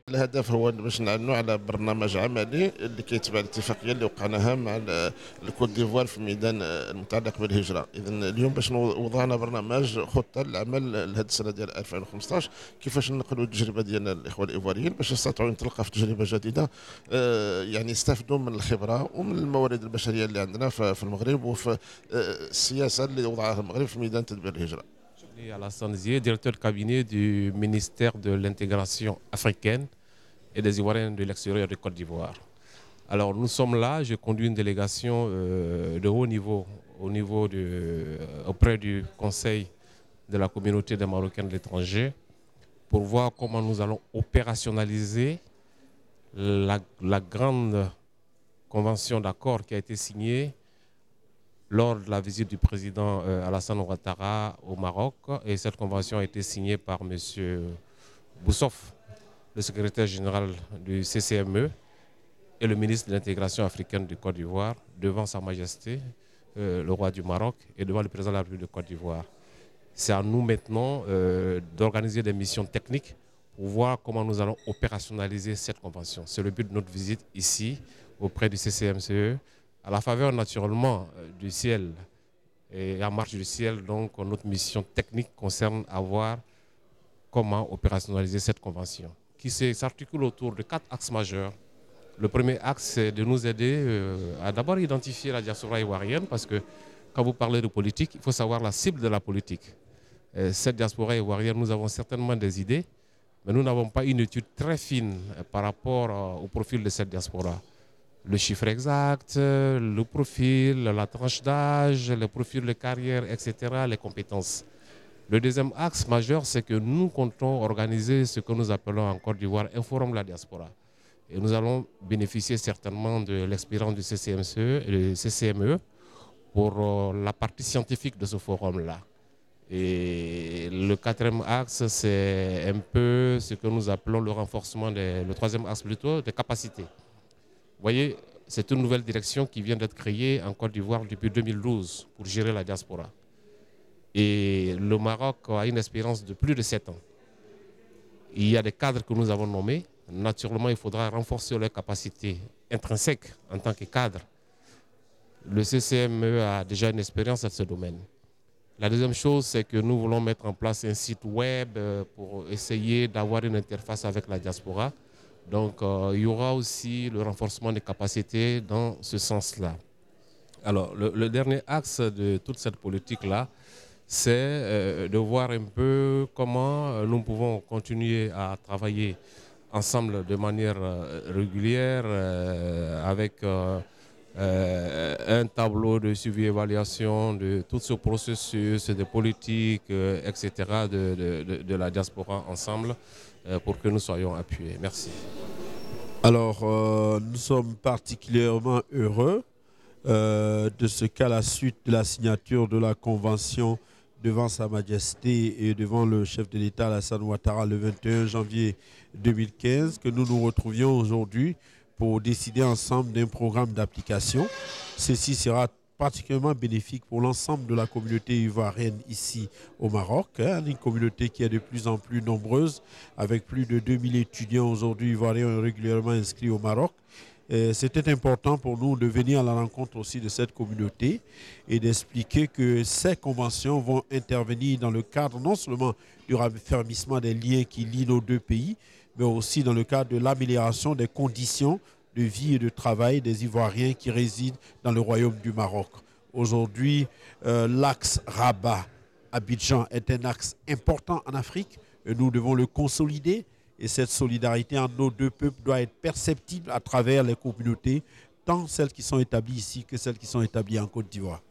الهدف هو باش نعلنوا على برنامج عملي اللي كيتبع الاتفاقيه اللي وقعناها مع الكوت ديفوار في الميدان المتعلق بالهجره. اذا اليوم باش وضعنا برنامج خطه للعمل لهذه السنه ديال 2015 كيفاش ننقلوا التجربه ديال الاخوه الايفواريين باش يستطيعوا ينطلقوا في تجربه جديده، يعني يستافدوا من الخبره ومن الموارد البشريه اللي عندنا في المغرب وفي السياسه اللي وضعها المغرب في ميدان تدبير الهجره. Alassane Zié, directeur de cabinet du ministère de l'intégration africaine et des Ivoiriens de l'extérieur de Côte d'Ivoire. Alors nous sommes là, je conduis une délégation de haut niveau, auprès du Conseil de la communauté des Marocains de l'étranger pour voir comment nous allons opérationnaliser la grande convention d'accord qui a été signée lors de la visite du président Alassane Ouattara au Maroc. Et cette convention a été signée par M. Boussof, le secrétaire général du CCME, et le ministre de l'intégration africaine du Côte d'Ivoire, devant Sa Majesté, le roi du Maroc, et devant le président de la République de Côte d'Ivoire. C'est à nous maintenant d'organiser des missions techniques pour voir comment nous allons opérationnaliser cette convention. C'est le but de notre visite ici, auprès du CCMCE, à la faveur naturellement du ciel et en marche du ciel. Donc notre mission technique concerne à voir comment opérationnaliser cette convention qui s'articule autour de 4 axes majeurs. Le premier axe, c'est de nous aider à d'abord identifier la diaspora ivoirienne, parce que quand vous parlez de politique, il faut savoir la cible de la politique. Cette diaspora ivoirienne, nous avons certainement des idées, mais nous n'avons pas une étude très fine par rapport au profil de cette diaspora. Le chiffre exact, le profil, la tranche d'âge, le profil de carrière, etc., les compétences. Le deuxième axe majeur, c'est que nous comptons organiser ce que nous appelons en Côte d'Ivoire un forum de la diaspora. Et nous allons bénéficier certainement de l'expérience du CCMCE et du CCME pour la partie scientifique de ce forum-là. Et le quatrième axe, c'est un peu ce que nous appelons le renforcement, le troisième axe plutôt, des capacités. Vous voyez, c'est une nouvelle direction qui vient d'être créée en Côte d'Ivoire depuis 2012 pour gérer la diaspora. Et le Maroc a une expérience de plus de 7 ans. Il y a des cadres que nous avons nommés. Naturellement, il faudra renforcer leurs capacités intrinsèques en tant que cadre. Le CCME a déjà une expérience dans ce domaine. La deuxième chose, c'est que nous voulons mettre en place un site web pour essayer d'avoir une interface avec la diaspora. Donc, il y aura aussi le renforcement des capacités dans ce sens-là. Alors, le dernier axe de toute cette politique-là, c'est de voir un peu comment nous pouvons continuer à travailler ensemble de manière régulière avec un tableau de suivi-évaluation de tout ce processus de politique, etc. de la diaspora ensemble pour que nous soyons appuyés. Merci. Alors, nous sommes particulièrement heureux de ce qu'à la suite de la signature de la convention devant Sa Majesté et devant le chef de l'État Alassane Ouattara le 21 janvier 2015, que nous nous retrouvions aujourd'hui pour décider ensemble d'un programme d'application. Ceci sera particulièrement bénéfique pour l'ensemble de la communauté ivoirienne ici au Maroc, une communauté qui est de plus en plus nombreuse, avec plus de 2000 étudiants aujourd'hui ivoiriens régulièrement inscrits au Maroc. C'était important pour nous de venir à la rencontre aussi de cette communauté et d'expliquer que ces conventions vont intervenir dans le cadre non seulement du raffermissement des liens qui lient nos deux pays, mais aussi dans le cadre de l'amélioration des conditions de vie et de travail des Ivoiriens qui résident dans le Royaume du Maroc. Aujourd'hui, l'axe Rabat-Abidjan est un axe important en Afrique et nous devons le consolider. Et cette solidarité entre nos deux peuples doit être perceptible à travers les communautés, tant celles qui sont établies ici que celles qui sont établies en Côte d'Ivoire.